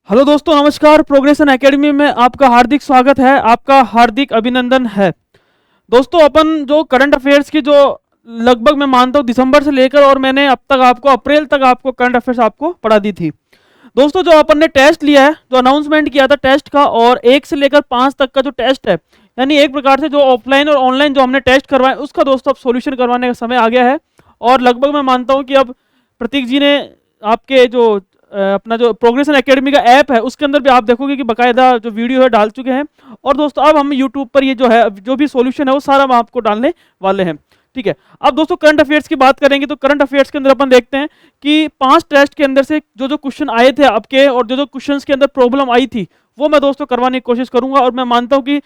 Hello दोस्तों, नमस्कार। Progression academy में आपका हार्दिक स्वागत है, आपका हार्दिक अभिनंदन है। दोस्तों, अपन जो करंट अफेयर्स की जो लगभग मैं मानता हूँ दिसंबर से लेकर और मैंने अब तक आपको अप्रैल तक आपको करंट अफेयर्स आपको पढ़ा दी थी। दोस्तों, जो अपन ने टेस्ट लिया है, जो अनाउंसमेंट किया था टेस्ट का, और 1 से लेकर 5 तक का जो टेस्ट है, यानी एक प्रकार से जो ऑफलाइन और ऑनलाइन जो हमने टेस्ट करवाए उसका दोस्तों अब सॉल्यूशन करवाने का समय आ गया है। और लगभग मैं मानता हूँ कि अब प्रतीक जी ने आपके जो अपना जो प्रोग्रेशन एकेडमी का ऐप है उसके अंदर भी आप देखोगे कि बकायदा जो वीडियो है डाल चुके हैं। और दोस्तों अब हम यूट्यूब पर ये जो है जो भी सॉल्यूशन है वो सारा हम आपको डालने वाले हैं। ठीक है, अब दोस्तों करंट अफेयर्स की बात करेंगे तो करंट अफेयर्स के अंदर अपन देखते हैं कि 5 टेस्ट के अंदर से जो जो क्वेश्चन आए थे आपके और जो जो क्वेश्चंस के अंदर प्रॉब्लम आई थी वो मैं दोस्तों करवाने की कोशिश करूंगा। और मैं मानता हूं कि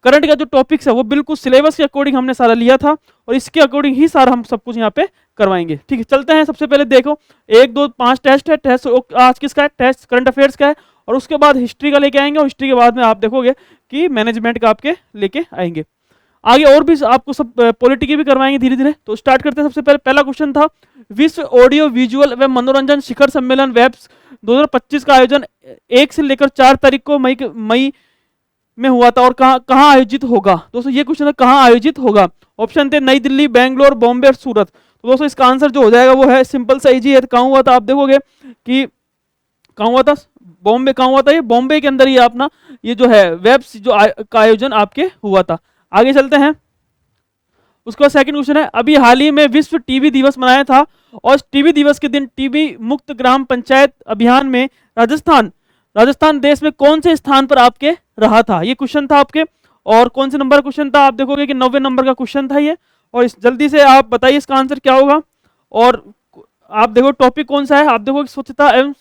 करंट का जो टॉपिक्स है वो बिल्कुल सिलेबस के अकॉर्डिंग हमने सारा लिया था और इसके अकॉर्डिंग ही सारा हम सब कुछ यहाँ पे करवाएंगे। ठीक है, चलते हैं। सबसे पहले देखो 1 2 5 टेस्ट है। टेस्ट आज किसका है? टेस्ट करंट अफेयर्स का है। और उसके बाद हिस्ट्री का लेके आएंगे और हिस्ट्री के बाद में आप देखोगे कि मैनेजमेंट का आपके लेके आएंगे। आगे और भी आपको सब पॉलिटिकी भी करवाएंगे धीरे धीरे। तो स्टार्ट करते हैं। सबसे पहले पहला क्वेश्चन था, विश्व ऑडियो विजुअल व मनोरंजन शिखर सम्मेलन वेब्स 2025 का आयोजन 1 से लेकर 4 तारीख को मई में हुआ था और कहाँ आयोजित होगा। दोस्तों ये क्वेश्चन है कहाँ आयोजित होगा। ऑप्शन थे नई दिल्ली, बेंगलोर, बॉम्बे और सूरत। तो दोस्तों इसका आंसर जो हो जाएगा वो है सिंपल सा इजी है। कहाँ हुआ था आप देखोगे कि कहाँ हुआ था, बॉम्बे। कहाँ हुआ था? ये बॉम्बे के अंदर ही अपना ये जो है वेब्स जो का आयोजन आपके हुआ था। आगे चलते हैं। उसके बाद सेकंड क्वेश्चन है, अभी हाल ही में विश्व टीबी दिवस मनाया था और टीबी दिवस के दिन टीबी मुक्त ग्राम पंचायत अभियान में राजस्थान देश में कौन से स्थान पर आपके रहा था। ये क्वेश्चन था आपके। और कौन से नंबर का क्वेश्चन था? आप देखोगे कि 90 नंबर का क्वेश्चन था ये। और इस जल्दी से आप बताइए इसका आंसर क्या होगा। और आप देखो टॉपिक कौन सा है। आप देखो स्वच्छता एवं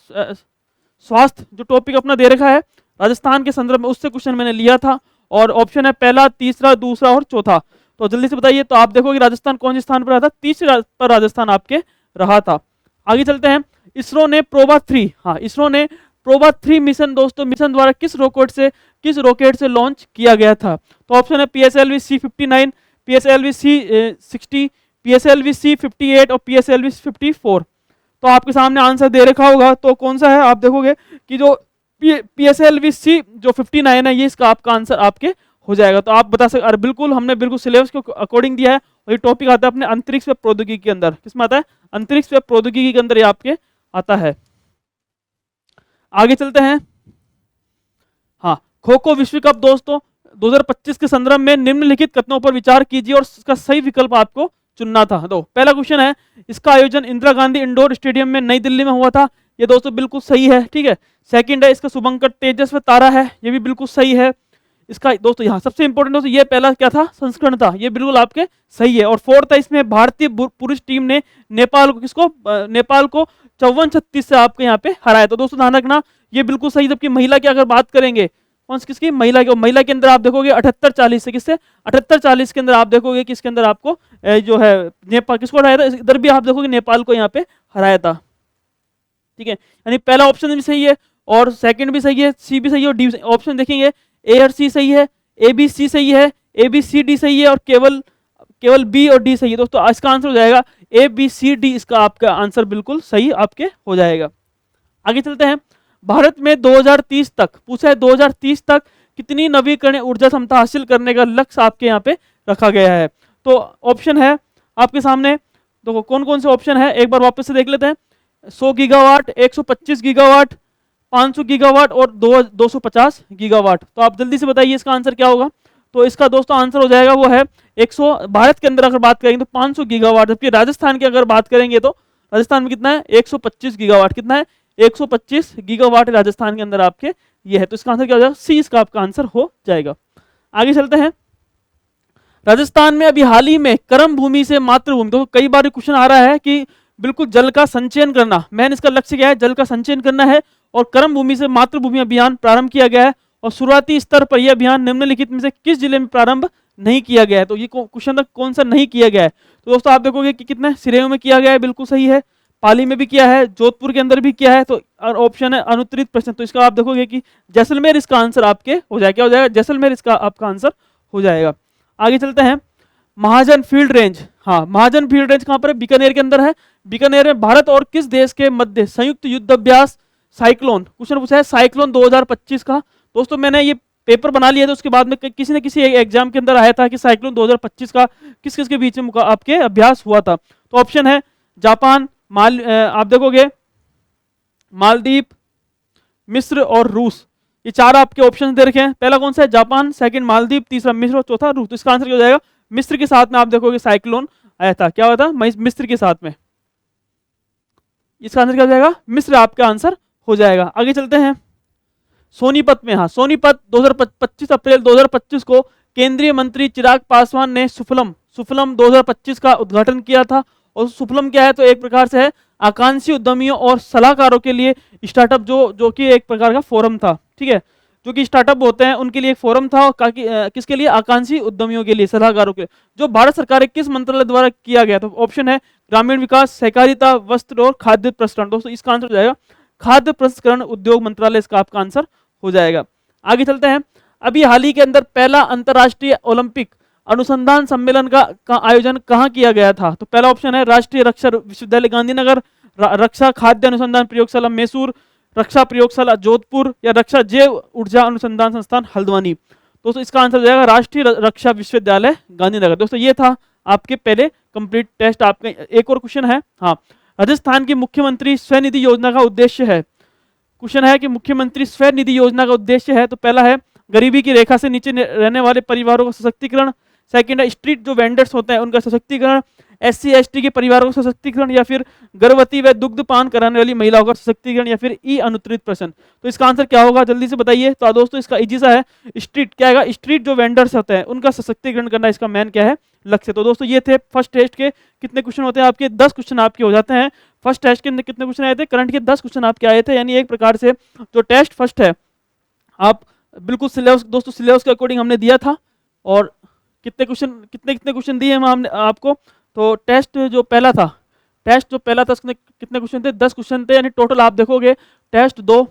स्वास्थ्य जो टॉपिक अपना दे रखा है राजस्थान के संदर्भ में, उससे क्वेश्चन मैंने लिया था। और ऑप्शन है पहला, तीसरा, दूसरा और चौथा। तो जल्दी से बताइए। तो आप देखोगे राजस्थान कौन से स्थान पर रहा था? तीसरे पर राजस्थान आपके रहा था। आगे चलते हैं। इसरो ने प्रोबा 3, हाँ इसरो ने प्रोबा 3 मिशन दोस्तों मिशन द्वारा किस रॉकेट से लॉन्च किया गया था। तो ऑप्शन है PSLV C-59, PSLV C-60, PSLV C-58 और PSLV C-54। तो आपके सामने आंसर दे रखा होगा। तो कौन सा है? आप देखोगे कि जो PSLV C जो 59 है ये इसका आपका आंसर आपके हो जाएगा। तो आप बता सकते, अरे बिल्कुल हमने बिल्कुल सिलेबस के अकॉर्डिंग दिया है। और ये टॉपिक आता है अपने अंतरिक्ष व प्रौद्योगिकी के अंदर। किसमें आता है? अंतरिक्ष व प्रौद्योगिकी के अंदर ये आपके आता है। आगे चलते हैं। हाँ, खो खो विश्व कप दोस्तों 2025 के संदर्भ में निम्नलिखित कथनों पर विचार कीजिए और इसका सही विकल्प आपको चुनना था। तो पहला क्वेश्चन है, इसका आयोजन इंदिरा गांधी इंडोर स्टेडियम में नई दिल्ली में हुआ था। ये दोस्तों बिल्कुल सही है। ठीक है। सेकंड है, इसका शुभंकर तेजस्वी तारा है। ये भी बिल्कुल सही है। इसका दोस्तों यहाँ सबसे इंपॉर्टेंट दोस्तों ये पहला क्या था? संस्करण था। ये बिल्कुल आपके सही है। और फोर्थ है, इसमें भारतीय पुरुष टीम ने नेपाल को 54-36 से आपके यहाँ पे हराया। तो दोस्तों ध्यान रखना ये बिल्कुल सही। जबकि महिला की अगर बात करेंगे, कौन सी किसकी? महिला के अंदर आप देखोगे 78-40 से, किससे? 78-40 के अंदर आप देखोगे कि इसके अंदर आपको जो है नेपाल किसको हराया था। इधर भी आप देखोगे नेपाल को यहाँ पे हराया था। ठीक है, यानी पहला ऑप्शन भी सही है और सेकंड भी सही है, सी भी सही है और डी ऑप्शन देखेंगे ए और सी सही है, ए बी सी सही है, ए बी सी डी सही है और केवल बी और डी सही है। दोस्तों इसका आंसर हो जाएगा ए बी सी डी। इसका आपका आंसर बिल्कुल सही आपके हो जाएगा। आगे चलते हैं। भारत में 2030 तक पूछा है 2030 तक कितनी नवीकरणीय ऊर्जा क्षमता हासिल करने का लक्ष्य आपके यहाँ पे रखा गया है। तो ऑप्शन है आपके सामने। तो कौन कौन से ऑप्शन है एक बार वापस से देख लेते हैं। 100 गीगावाट, 125 गीगावाट, 500 गीगावाट और 250 गीगावाट। तो आप जल्दी से बताइए इसका आंसर क्या होगा। तो इसका दोस्तों आंसर हो जाएगा वो है 100। भारत के अंदर अगर बात करेंगे तो 500 गीगावाट, जबकि राजस्थान की अगर बात करेंगे तो राजस्थान में कितना है? 125 गीगावाट। कितना है? 125 गीगावाट राजस्थान के अंदर आपके ये है। तो इसका आंसर क्या हो जाएगा? सी इसका आपका आंसर हो जाएगा। आगे चलते हैं। राजस्थान में अभी हाल ही में कर्म भूमि से मातृभूमि, तो कई बार क्वेश्चन आ रहा है कि बिल्कुल जल का संचयन करना, मैन इसका लक्ष्य क्या है? जल का संचयन करना है। और कर्म भूमि से मातृभूमि अभियान प्रारंभ किया गया है और शुरुआती स्तर पर यह अभियान निम्नलिखित में से किस जिले में प्रारंभ नहीं किया गया है। तो ये क्वेश्चन तक कौन सा नहीं किया गया है। तो दोस्तों आप देखोगे कि कितने सिरेओं में किया गया है, बिल्कुल सही है। पाली में भी किया है, जोधपुर के अंदर भी किया है। तो ऑप्शन है अनुत्तरित प्रश्न। तो इसका आप देखोगे कि जैसलमेर इसका आंसर आपके हो जाएगा। क्या हो जाएगा? जैसलमेर इसका आपका आंसर हो जाएगा। आगे चलते हैं। महाजन फील्ड रेंज, हाँ महाजन फील्ड रेंज कहाँ पर है? बीकानेर के अंदर है। बीकानेर में भारत और किस देश के मध्य संयुक्त युद्ध अभ्यास साइक्लोन, क्वेश्चन पूछा है साइक्लोन 2025 का। दोस्तों मैंने ये पेपर बना लिया था, उसके बाद में किसी न किसी एग्जाम के अंदर आया था कि साइक्लोन 2025 का किस किस के बीच में आपके अभ्यास हुआ था। तो ऑप्शन है जापान, आप देखोगे मालदीव, मिस्र और रूस, ये चार आपके ऑप्शन दे रखे हैं। पहला कौन सा है? जापान, सेकंड मालदीव, तीसरा मिस्र और चौथा रूस। तो इसका आंसर क्या हो जाएगा? मिस्र के साथ में आप देखोगे साइक्लोन आया था। क्या हुआ था? मिस्र के साथ में। इसका आंसर क्या हो जाएगा? मिस्र आपका आंसर हो जाएगा। आगे चलते हैं सोनीपत में। हाँ, सोनीपत 25 अप्रैल 2025 को केंद्रीय मंत्री चिराग पासवान ने सुफलम 2025 का उद्घाटन किया था। और सुफलम क्या है? तो एक प्रकार से है आकांक्षी उद्यमियों और सलाहकारों के लिए स्टार्टअप, जो कि एक प्रकार का फोरम था। ठीक है, जो कि स्टार्टअप होते हैं उनके लिए एक फोरम था। और किसके लिए? आकांक्षी उद्यमियों के लिए, सलाहकारों के लिए, जो भारत सरकार के किस मंत्रालय द्वारा किया गया? तो ऑप्शन है ग्रामीण विकास, सहकारिता, वस्त्र और खाद्य प्रसंस्करण। दोस्तों इसका आंसर हो जाएगा खाद्य प्रसंस्करण उद्योग मंत्रालय, इसका आपका आंसर हो जाएगा। आगे चलते हैं। अभी हाल ही के अंदर पहला अंतरराष्ट्रीय ओलंपिक अनुसंधान सम्मेलन का आयोजन कहाँ किया गया था? तो पहला ऑप्शन है राष्ट्रीय रक्षा विश्वविद्यालय गांधीनगर, रक्षा खाद्य अनुसंधान प्रयोगशाला मैसूर, रक्षा प्रयोगशाला जोधपुर या रक्षा जैव ऊर्जा अनुसंधान संस्थान हल्द्वानी। दोस्तों इसका आंसर हो जाएगा राष्ट्रीय रक्षा विश्वविद्यालय गांधीनगर। दोस्तों ये था आपके पहले कंप्लीट टेस्ट। आपके एक और क्वेश्चन है। हाँ, राजस्थान की मुख्यमंत्री स्वनिधि योजना का उद्देश्य है। क्वेश्चन है कि मुख्यमंत्री स्वनिधि योजना का उद्देश्य है। तो पहला है गरीबी की रेखा से नीचे रहने वाले परिवारों का सशक्तिकरण, सेकंड है स्ट्रीट जो वेंडर्स होते हैं उनका सशक्तिकरण, SC ST के परिवारों का सशक्तिकरण, या फिर गर्भवती व दुग्धपान कराने वाली महिलाओं का सशक्तिकरण, या फिर ई अनुत्तरित प्रश्न। तो इसका आंसर क्या होगा? जल्दी से बताइए। तो दोस्तों इसका इजी सा है, स्ट्रीट क्या है? स्ट्रीट जो वेंडर्स होते हैं उनका सशक्तिकरण करना इसका मेन क्या है? लक्ष्य। तो दोस्तों ये थे फर्स्ट टेस्ट के कितने क्वेश्चन होते हैं आपके? 10 क्वेश्चन आपके हो जाते हैं। फर्स्ट टेस्ट के कितने क्वेश्चन आए थे? करंट के 10 क्वेश्चन आपके आए थे। यानी एक प्रकार से जो टेस्ट फर्स्ट है आप बिल्कुल सिलेबस, दोस्तों सिलेबस के अकॉर्डिंग हमने दिया था। और कितने क्वेश्चन दिए हम हमने आपको? तो टेस्ट जो पहला था उसमें कितने क्वेश्चन थे? 10 क्वेश्चन थे। यानी टोटल आप देखोगे टेस्ट 2,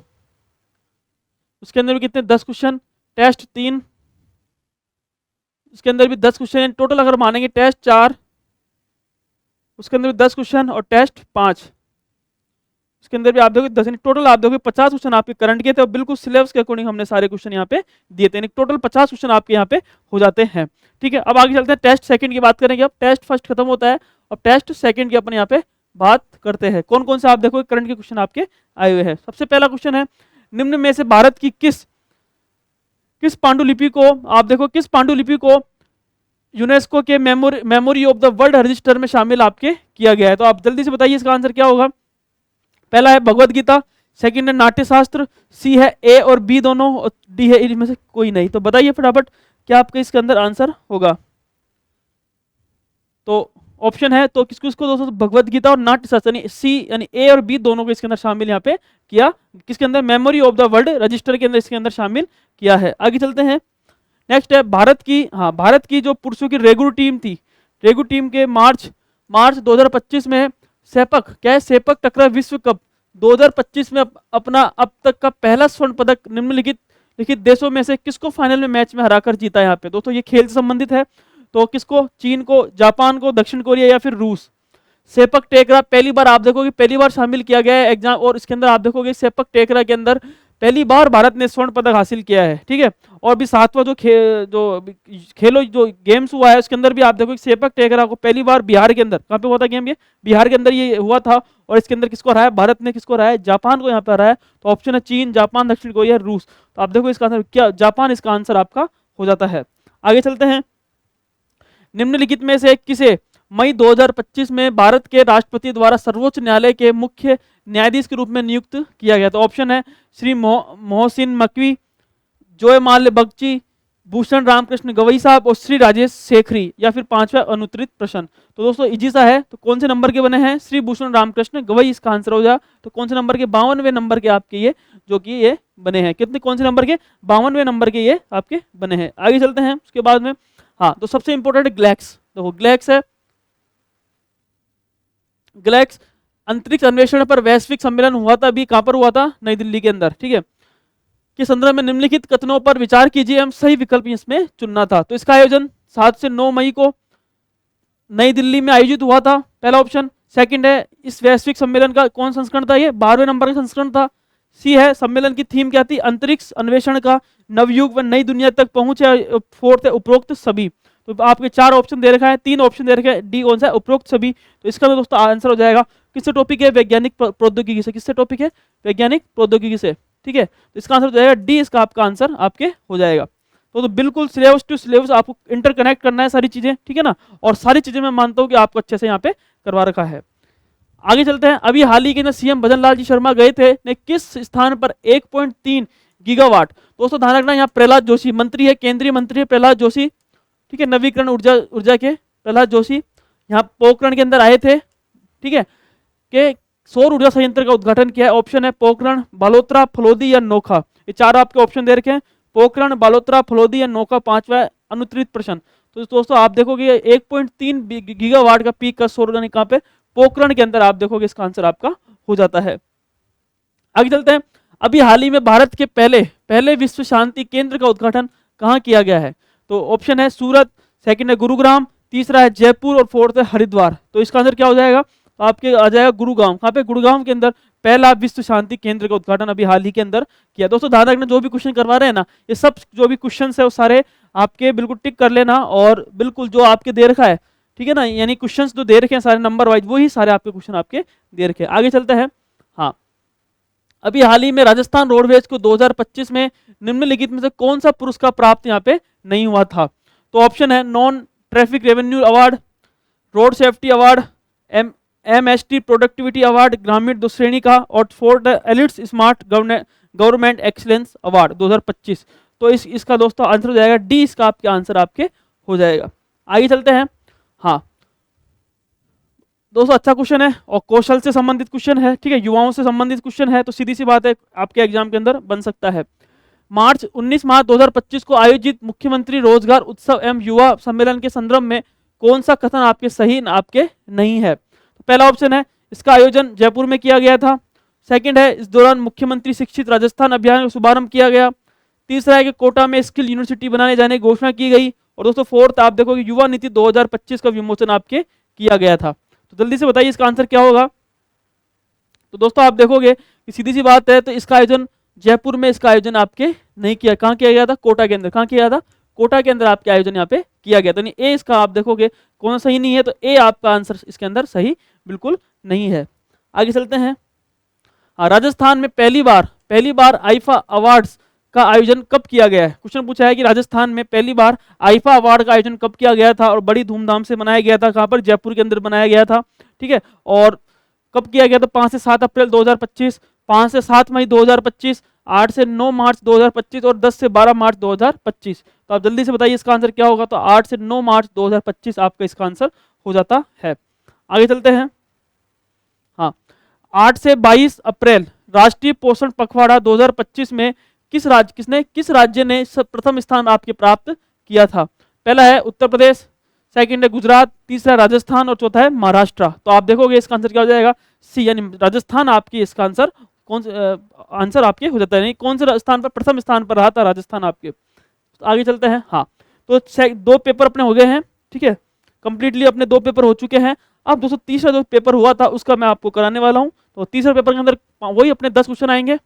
उसके अंदर भी कितने? 10 क्वेश्चन, टेस्ट 3, उसके अंदर भी 10 क्वेश्चन, टोटल अगर मानेंगे टेस्ट 4, उसके अंदर भी 10 क्वेश्चन और टेस्ट 5, उसके अंदर भी आप देखोगे 10, टोटल आप देखोगे 50 क्वेश्चन आपके करंट के थे। और बिल्कुल सिलेबस के अकॉर्डिंग हमने सारे क्वेश्चन यहाँ पे दिए थे। टोटल 50 क्वेश्चन आपके यहाँ पे हो जाते हैं। ठीक है, अब आगे चलते हैं। टेस्ट सेकंड की बात करेंगे। अब टेस्ट फर्स्ट खत्म होता है और टेस्ट सेकंड की अपन यहाँ पे बात करते हैं। कौन कौन से आप देखो करंट के क्वेश्चन आपके आए हुए हैं। सबसे पहला क्वेश्चन है निम्न में से भारत की किस पांडुलिपि को, आप देखो किस पांडुलिपि को यूनेस्को के memory of the world register में शामिल आपके किया गया है। तो आप जल्दी से बताइए इसका आंसर क्या होगा। पहला है भगवत गीता, सेकंड है नाट्य शास्त्र, सी है A और B दोनों, और डी है इनमें से कोई नहीं। तो बताइए फटाफट क्या आपका इसके अंदर आंसर होगा। तो ऑप्शन है तो किसको दोस्तों? भगवत गीता और नाट्य शास्त्र, यानी सी यानी A और B दोनों को इसके अंदर शामिल यहाँ पे किया। किसके अंदर? Memory of the world register के अंदर इसके अंदर शामिल किया है। आगे चलते हैं। नेक्स्ट है भारत की जो पुरुषों की रेगू टीम थी, रेगू टीम के मार्च 2025 में सेपक टकरा विश्व कप 2025 में अपना अब तक का पहला स्वर्ण पदक निम्नलिखित देशों में से किसको फाइनल में मैच में हराकर जीता यहाँ पे? दोस्तों ये खेल से संबंधित है। तो किसको? चीन को, जापान को, दक्षिण कोरिया या फिर रूस। सेपक टेकरा पहली बार आप देखोगे पहली बार शामिल किया गया है एग्जाम, और इसके अंदर आप देखोगे सेपक टेकरा के अंदर पहली बार भारत ने स्वर्ण पदक हासिल किया है। ठीक है, और भी 7वां जो गेम्स हुआ है उसके अंदर भी आप देखो सेपक टेकरा को पहली बार बिहार के अंदर, कहाँ पे हुआ था गेम? ये बिहार के अंदर ये हुआ था। और इसके अंदर किसको हराया? भारत ने किसको हराया? जापान को यहाँ पे हराया। तो ऑप्शन है चीन, जापान, दक्षिण कोरिया, रूस। तो आप देखो इसका आंसर क्या? जापान इसका आंसर आपका हो जाता है। आगे चलते हैं। निम्नलिखित में से किसे मई 2025 में भारत के राष्ट्रपति द्वारा सर्वोच्च न्यायालय के मुख्य न्यायाधीश के रूप में नियुक्त किया गया? तो ऑप्शन है श्री मोहसिन मकवी, जोय माल्य बगची, भूषण रामकृष्ण गवई साहब और श्री राजेश शेखरी, या फिर 5वां अनुत्तरित प्रश्न। तो दोस्तों इजी सा है। तो कौन से नंबर के बने हैं? श्री भूषण रामकृष्ण गवई इसका आंसर हो जाए। तो कौन से नंबर के? 52वें नंबर के आपके ये जो कि ये बने हैं। कितने कौन से नंबर के? 52वें नंबर के ये आपके बने हैं। आगे चलते हैं उसके बाद में। हाँ, तो सबसे इंपॉर्टेंट ग्लैक्स, देखो ग्लैक्स है। ग्लैक्स अंतरिक्ष अन्वेषण पर वैश्विक सम्मेलन हुआ था। अभी कहां पर हुआ था? नई दिल्ली के अंदर। ठीक है, के संदर्भ में निम्नलिखित कथनों पर विचार कीजिए, हम सही विकल्प इसमें चुनना था। तो इसका आयोजन 7 से 9 मई को नई दिल्ली में आयोजित हुआ था, पहला ऑप्शन। सेकंड है इस वैश्विक सम्मेलन का कौन संस्करण था? ये 12वें नंबर का संस्करण था। सी है सम्मेलन की थीम क्या थी, अंतरिक्ष अन्वेषण का नवयुग व नई दुनिया तक पहुंच है। फोर्थ है उपरोक्त सभी। तो आपके 4 ऑप्शन दे रखा है, 3 ऑप्शन दे रखे हैं, डी कौन सा है, उपरोक्त सभी। तो इसका तो दोस्तों आंसर हो जाएगा किससे टॉपिक है, वैज्ञानिक प्रौद्योगिकी से। किससे टॉपिक है, वैज्ञानिक प्रौद्योगिकी से। ठीक है, तो इसका आंसर हो जाएगा डी, इसका आपका आंसर आपके हो जाएगा। तो बिल्कुल सिलेबस टू सिलेबस आपको इंटरकनेक्ट करना है सारी चीजें, ठीक है ना। और सारी चीजें मैं मानता हूँ कि आपको अच्छे से यहाँ पे करवा रखा है। आगे चलते हैं। अभी हाल ही के अंदर सीएम भजन लाल जी शर्मा गए थे, ने किस स्थान पर 1.3 गीगावाट, दोस्तों ध्यान रखना यहाँ प्रहलाद जोशी मंत्री है, केंद्रीय मंत्री है प्रहलाद जोशी, ठीक है, नवीकरण ऊर्जा के प्रहलाद जोशी यहाँ पोखरण के अंदर आए थे, ठीक है, कि सौर ऊर्जा संयंत्र का उद्घाटन किया है। ऑप्शन है पोखरण, बालोतरा, फलोदी या नोखा। ये 4 आपके ऑप्शन दे रखे हैं, पोखरण, बालोतरा, फलोदी या नोखा। 5वां अनुत्तरित प्रश्न। तो दोस्तों आप देखोगे 1.3 गीगावाट का पीक का सौर ऊर्जा कहाँ पे, पोखरण के अंदर आप देखोगे, इसका आंसर आपका हो जाता है। आगे चलते हैं। अभी हाल ही में भारत के पहले विश्व शांति केंद्र का उद्घाटन कहाँ किया गया है। तो ऑप्शन है सूरत, सेकंड है गुरुग्राम, तीसरा है जयपुर और फोर्थ है हरिद्वार। तो इसका आंसर क्या हो जाएगा, तो आपके आ जाएगा गुरुग्राम। कहाँ पे, गुरुग्राम के अंदर पहला विश्व शांति केंद्र का उद्घाटन अभी हाल ही के अंदर किया। दोस्तों ध्यान रखना, जो भी क्वेश्चन करवा रहे हैं ना, ये सब जो भी क्वेश्चन है वो सारे आपके बिल्कुल टिक कर लेना, और बिल्कुल जो आपके दे रखा है, ठीक है ना, यानी क्वेश्चंस जो दे रखे हैं सारे नंबर वाइज, वही सारे आपके क्वेश्चन आपके दे रखे हैं। आगे चलते हैं। हाँ, अभी हाल ही में राजस्थान रोडवेज को 2025 में निम्नलिखित में से कौन सा पुरस्कार प्राप्त यहाँ पे नहीं हुआ था। तो ऑप्शन है non traffic revenue award, road safety award, MST productivity award ग्रामीण 2 श्रेणी का, और fourth elites smart government excellence award 2025। तो इसका दोस्तों आंसर हो जाएगा डी, इसका आपके आंसर आपके हो जाएगा। आगे चलते हैं। हाँ दोस्तों, अच्छा क्वेश्चन है और कौशल से संबंधित क्वेश्चन है, ठीक है, युवाओं से संबंधित क्वेश्चन है, तो सीधी सी बात है आपके एग्जाम के अंदर बन सकता है। 19 मार्च 2025 को आयोजित मुख्यमंत्री रोजगार उत्सव एवं युवा सम्मेलन के संदर्भ में कौन सा कथन आपके सही आपके नहीं है। तो पहला ऑप्शन है इसका आयोजन जयपुर में किया गया था। सेकंड है इस दौरान मुख्यमंत्री शिक्षित राजस्थान अभियान का शुभारंभ किया गया। तीसरा है कि कोटा में स्किल यूनिवर्सिटी बनाने जाने की घोषणा की गई। और दोस्तों फोर्थ आप देखोगे युवा नीति 2025 का विमोचन आपके किया गया था। तो जल्दी से बताइए इसका आंसर क्या होगा। तो दोस्तों आप देखोगे कि सीधी सी बात है, तो इसका आयोजन जयपुर में इसका आयोजन आपके नहीं किया, कहाँ किया गया था, कोटा के अंदर। कहाँ किया था, कोटा के अंदर आपके आयोजन यहाँ पे किया गया। तो नहीं ए इसका आप देखोगे कौन सही नहीं है, तो ए आपका आंसर इसके अंदर सही बिल्कुल नहीं है। आगे चलते हैं। हाँ, राजस्थान में पहली बार आईफा अवार्ड्स का आयोजन कब किया गया है। क्वेश्चन पूछा है कि राजस्थान में पहली बार आईफा अवार्ड का आयोजन कब किया गया था और बड़ी धूमधाम से मनाया गया था। कहाँ पर, जयपुर के अंदर बनाया गया था, ठीक है। और कब किया गया था, 5 से 7 अप्रैल 2025, 5 से 7 मई 2025, 8 से 9 मार्च 2025 और 10 से 12 मार्च 2025। तो आप जल्दी से बताइए इसका आंसर क्या होगा। तो 8 से 9 मार्च 2025 आपका इसका आंसर हो जाता है। आगे चलते हैं। हाँ, 8 से 22 अप्रैल राष्ट्रीय पोषण पखवाड़ा 2025 में किस राज्य ने प्रथम स्थान आपके प्राप्त किया था। पहला है उत्तर प्रदेश, सेकंड है गुजरात, तीसरा राजस्थान और चौथा है महाराष्ट्र। तो आप देखोगे इसका आंसर क्या हो जाएगा, सी, यानी राजस्थान आपकी इसका आंसर आंसर आपके हो जाता है। नहीं, कौन से स्थान पर, प्रथम स्थान पर रहा था राजस्थान आपके। तो आगे चलते हैं। हाँ, तो 2 पेपर अपने हो गए हैं, ठीक है, कंप्लीटली अपने 2 पेपर हो चुके हैं। अब दोस्तों तीसरा जो पेपर हुआ था उसका मैं आपको कराने वाला हूं। तो तीसरे पेपर के अंदर वही अपने 10 क्वेश्चन आएंगे।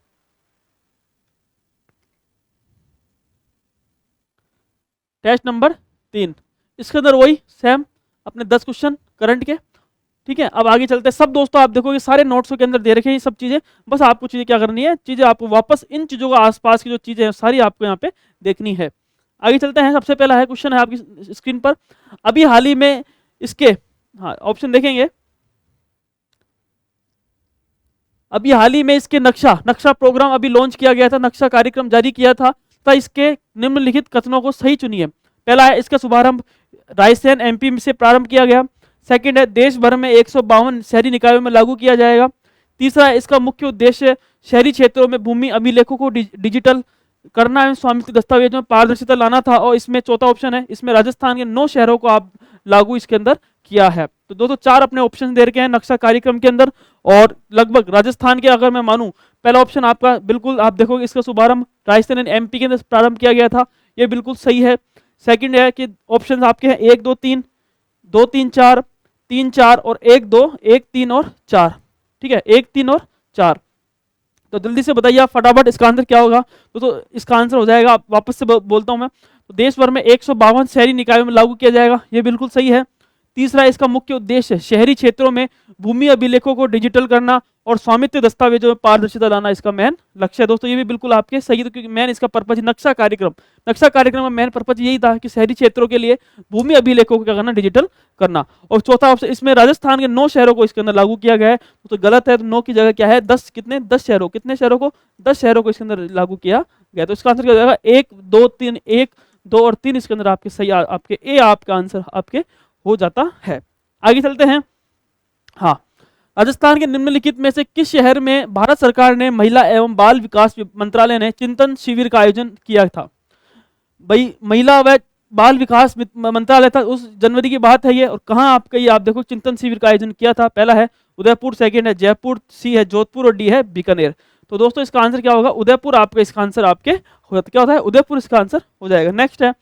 टेस्ट नंबर 3, इसके अंदर वही सेम अपने 10 क्वेश्चन करंट के, ठीक है। अब आगे चलते हैं। सब दोस्तों आप देखोगे सारे नोट्स के अंदर दे रखे हैं ये सब चीजें। बस आपको चीजें क्या करनी है, चीजें आपको वापस इन चीजों का आसपास की जो चीजें हैं सारी आपको यहाँ पे देखनी है। आगे चलते हैं। सबसे पहला है क्वेश्चन है आपकी स्क्रीन पर। अभी हाल ही में इसके, हाँ ऑप्शन देखेंगे, अभी हाल ही में इसके नक्शा प्रोग्राम अभी लॉन्च किया गया था, नक्शा कार्यक्रम जारी किया था। तो इसके निम्नलिखित कथनों को सही चुनिए। पहला है इसका शुभारंभ रायसेन एमपी से प्रारंभ किया गया। सेकंड है देश भर में 152 शहरी निकायों में लागू किया जाएगा। तीसरा है इसका मुख्य उद्देश्य शहरी क्षेत्रों में भूमि अभिलेखों को डिजिटल करना एवं स्वामित्व दस्तावेजों में पारदर्शिता लाना था। और इसमें चौथा ऑप्शन है, इसमें राजस्थान के 9 शहरों को आप लागू इसके अंदर किया है। तो दोस्तों 4 अपने ऑप्शन दे रखे हैं नक्शा कार्यक्रम के अंदर, और लगभग राजस्थान के अगर मैं मानूं पहला ऑप्शन आपका बिल्कुल, आप देखोगे इसका शुभारंभ राजस्थान एंड एमपी के अंदर प्रारंभ किया गया था, ये बिल्कुल सही है। सेकंड है कि ऑप्शन आपके हैं 1 2 3, 2 3 4, 3 4 और 1 2, 1 3 और 4, ठीक है, 1 3 और 4। तो जल्दी से बताइए आप फटाफट, इसका आंसर क्या होगा? तो इसका आंसर हो जाएगा, वापस से बोलता हूं मैं, तो देश भर में 152 शहरी निकायों में लागू किया जाएगा, ये बिल्कुल सही है। तीसरा, इसका मुख्य उद्देश्य शहरी क्षेत्रों में भूमि अभिलेखों को डिजिटल करना और स्वामित्व दस्तावेजों में पारदर्शिता लाना इसका मेन लक्ष्य है। दोस्तों ये भी बिल्कुल आपके सही है, क्योंकि मेन इसका पर्पज नक्शा कार्यक्रम का मेन पर्पज यही था कि शहरी क्षेत्रों के लिए भूमि अभिलेखों को क्या करना, डिजिटल करना। और चौथा ऑप्शन, इसमें राजस्थान के 9 शहरों को इसके अंदर लागू किया गया है, तो गलत है, तो 9 की जगह क्या है, 10, कितने, 10 शहरों, कितने शहरों को, 10 शहरों को इसके अंदर लागू किया गया। तो इसका आंसर क्या हो जाएगा, 1 2 3, 1 2 और 3 इसके अंदर आपके सही, आपके ए आपका आंसर आपके हो जाता है। आगे चलते हैं। हाँ, राजस्थान के निम्नलिखित में से किस शहर में भारत सरकार ने महिला एवं बाल विकास मंत्रालय ने चिंतन शिविर का आयोजन किया था? भाई महिला व बाल विकास मंत्रालय था, उस जनवरी की बात है ये। और कहाँ आपका ये, आप देखो चिंतन शिविर का आयोजन किया था। पहला है उदयपुर, सेकंड है जयपुर, सी है जोधपुर और डी है बीकानेर। तो दोस्तों इसका आंसर क्या होगा, उदयपुर आपका इसका आंसर आपके क्या होता है, उदयपुर इसका आंसर हो जाएगा। नेक्स्ट है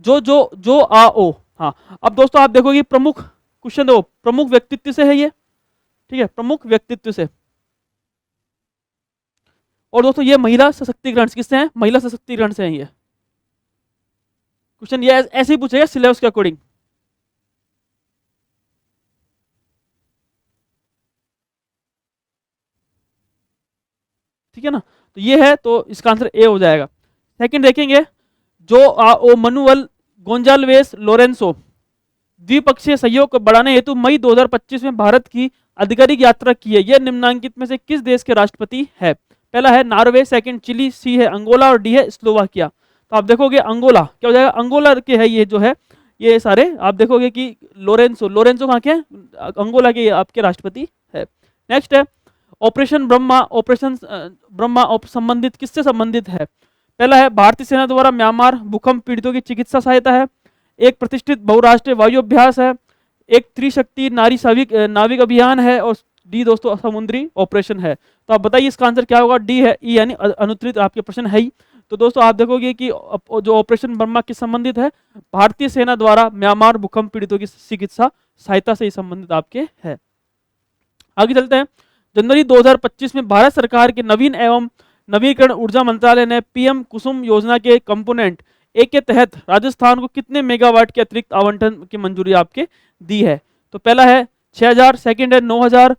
जो आ ओ। हाँ, अब दोस्तों आप देखोगे प्रमुख क्वेश्चन, दो प्रमुख व्यक्तित्व से है ये, ठीक है, प्रमुख व्यक्तित्व से। और दोस्तों ये महिला सशक्तिकरण किससे है, महिला सशक्तिकरण से है ये क्वेश्चन, ये ऐसे ही पूछेगा सिलेबस के अकॉर्डिंग। ठीक है ना, तो ये है, तो इसका आंसर ए हो जाएगा। सेकंड देखेंगे, जो ओ मनुअल गोंजाल्वेस लोरेंसो द्विपक्षीय सहयोग को बढ़ाने हेतु मई 2025 में भारत की आधिकारिक यात्रा की है, यह निम्नांकित में से किस देश के राष्ट्रपति है? पहला है नॉर्वे, सेकंड चिली, सी है अंगोला और डी है स्लोवाकिया। तो आप देखोगे अंगोला क्या हो जाएगा, अंगोला के है ये जो है, ये सारे आप देखोगे कि लोरेंसो कहाँ के हैं, अंगोला के आपके राष्ट्रपति है। नेक्स्ट है ऑपरेशन ब्रह्मा संबंधित किससे संबंधित है? पहला है भारतीय सेना द्वारा म्यांमार भूकंप पीड़ितों की चिकित्सा सहायता है, एक प्रतिष्ठित बहुराष्ट्रीय वायु अभ्यास है, एक त्रिशक्ति नाविक अभियान है, और डी दोस्तों समुद्री ऑपरेशन है। तो आप बताइए इसका आंसर क्या होगा, डी है, ई यानी अनुत्तरित आपके प्रश्न है ही। तो दोस्तों आप देखोगे कि जो ऑपरेशन ब्रह्मा किस संबंधित है, भारतीय सेना द्वारा म्यांमार भूकंप पीड़ितों की चिकित्सा सहायता से संबंधित आपके है। आगे चलते हैं। जनवरी 2025 में भारत सरकार के नवीन एवं नवीकरण ऊर्जा मंत्रालय ने पीएम कुसुम योजना के कंपोनेंट ए के तहत राजस्थान को कितने मेगावाट के अतिरिक्त आवंटन की मंजूरी आपके दी है? तो पहला है 6000, सेकंड है 9000,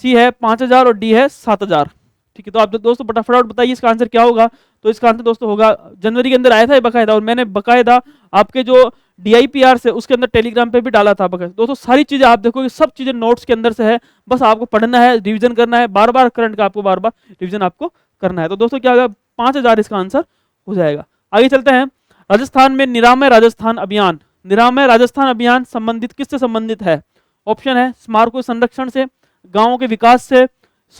सी है 5000 और डी है 7000। ठीक है, तो आप दोस्तों फटाफट बताइए इसका आंसर क्या होगा। तो इसका आंसर दोस्तों होगा, जनवरी के अंदर आया था ये बकायदा, और मैंने बकायदा आपके जो DIPR से उसके अंदर टेलीग्राम पे भी डाला था बकायदा। दोस्तों सारी चीजें आप देखोगे, सब चीजें नोट्स के अंदर से है, बस आपको पढ़ना है, रिविजन करना है, बार बार करंट का आपको बार बार रिविजन आपको करना है। तो दोस्तों क्या होगा, 5000 इसका आंसर हो जाएगा। आगे चलते हैं। राजस्थान में निरामय राजस्थान अभियान संबंधित किससे संबंधित है? ऑप्शन है स्मारकों संरक्षण से, गांवों के विकास से,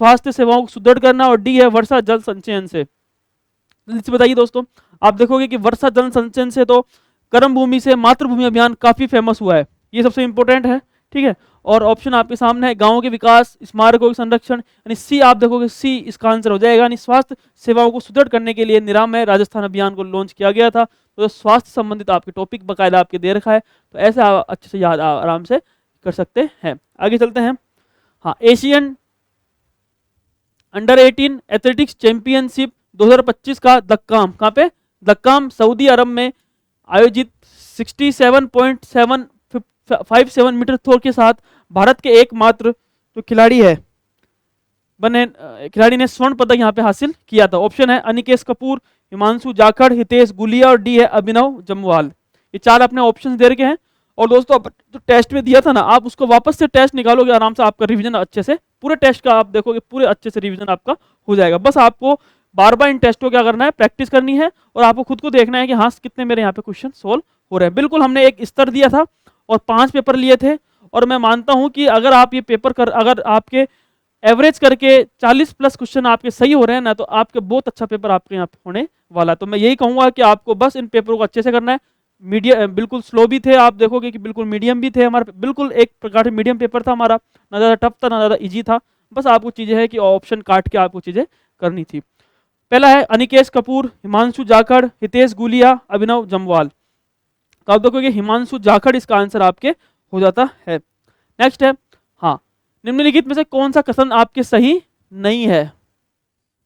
स्वास्थ्य सेवाओं को सुदृढ़ करना, और डी है वर्षा जल संचयन से। बताइए दोस्तों, आप देखोगे कि वर्षा जल संचयन से तो कर्म भूमि से मातृभूमि अभियान काफी फेमस हुआ है, ये सबसे इंपॉर्टेंट है। ठीक है, और ऑप्शन आपके सामने है गांवों के विकास, स्मारकों के संरक्षण, यानी सी आप देखोगे, सी इसका आंसर हो जाएगा। यानी स्वास्थ्य सेवाओं को सुदृढ़ करने के लिए निरामय राजस्थान अभियान को लॉन्च किया गया था। तो स्वास्थ्य संबंधित आपके टॉपिक बकायदा आपके दे रखा है, तो ऐसे आप अच्छे से याद आराम से कर सकते हैं। आगे चलते हैं। हाँ, एशियन अंडर-18 एथलेटिक्स चैंपियनशिप 2025 का दक्काम कहाँ पे, दक्काम सऊदी अरब में आयोजित 67.757 मीटर थ्रो के साथ भारत के एकमात्र जो खिलाड़ी ने स्वर्ण पदक यहाँ पे हासिल किया था। ऑप्शन है अनिकेश कपूर, हिमांशु जाखड़, हितेश गुलिया और डी है अभिनव जम्वाल। ये 4 अपने ऑप्शन दे रखे हैं। और दोस्तों जो टेस्ट में दिया था ना, आप उसको वापस से टेस्ट निकालोगे आराम से, आपका रिवीजन अच्छे से पूरे टेस्ट का आप देखोगे पूरे अच्छे से रिवीजन आपका हो जाएगा। बस आपको बार बार इन टेस्ट को क्या करना है, प्रैक्टिस करनी है, और आपको खुद को देखना है कि हाँ कितने मेरे यहाँ पे क्वेश्चन सोल्व हो रहे हैं। बिल्कुल हमने एक स्तर दिया था और 5 पेपर लिए थे, और मैं मानता हूँ कि अगर आप ये पेपर अगर आपके एवरेज करके 40+ क्वेश्चन आपके सही हो रहे हैं ना, तो आपके बहुत अच्छा पेपर आपके यहाँ होने वाला। तो मैं यही कहूँगा कि आपको बस इन पेपरों को अच्छे से करना है। मीडियम बिल्कुल स्लो भी थे, आप देखोगे कि बिल्कुल मीडियम भी थे हमारे, बिल्कुल एक प्रकार से मीडियम पेपर था हमारा, ना ज़्यादा टफ था ना ज़्यादा इजी था। बस आपको चीज़ें है कि ऑप्शन काट के आपको चीज़ें करनी थी। पहला है अनिकेश कपूर, हिमांशु जाखड़, हितेश गुलिया, अभिनव जम्वाल। तो आप देखोगे हिमांशु जाखड़ इसका आंसर आपके हो जाता है। नेक्स्ट है, हाँ, निम्नलिखित में से कौन सा कथन आपके सही नहीं है?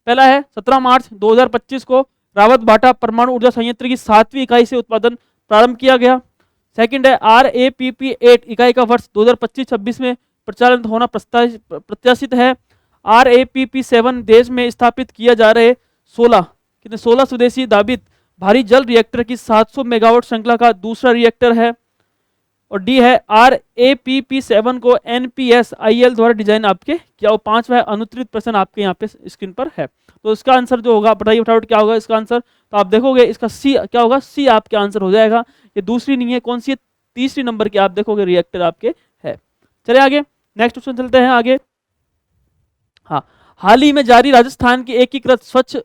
पहला है 17 मार्च 2025 को रावत भाटा परमाणु ऊर्जा संयंत्र की 7वीं इकाई से उत्पादन प्रारंभ किया गया। सेकंड है RAPP8 इकाई का वर्ष 2025-26 में प्रचालित होना प्रत्याशित है। RAPP7 देश में स्थापित किया जा रहे 16 स्वदेशी दाबित भारी जल रिएक्टर की 700 मेगावाट श्रृंखला का दूसरा रिएक्टर है। और डी है RAPP7 को NPSIL द्वारा डिजाइन आपके क्या वो 5वां है। अनुत्तरित प्रश्न आपके यहाँ पे स्क्रीन पर है। तो इसका आंसर जो होगा बताइए फटाफट क्या होगा इसका आंसर। तो आप देखोगे इसका सी क्या होगा, सी आपके आंसर हो जाएगा। ये दूसरी नहीं है, कौन सी है, तीसरी नंबर की आप देखोगे रिएक्टर आपके है। चलिए आगे नेक्स्ट क्वेश्चन चलते हैं आगे। हाँ, हाल ही में जारी राजस्थान की एकीकृत स्वच्छ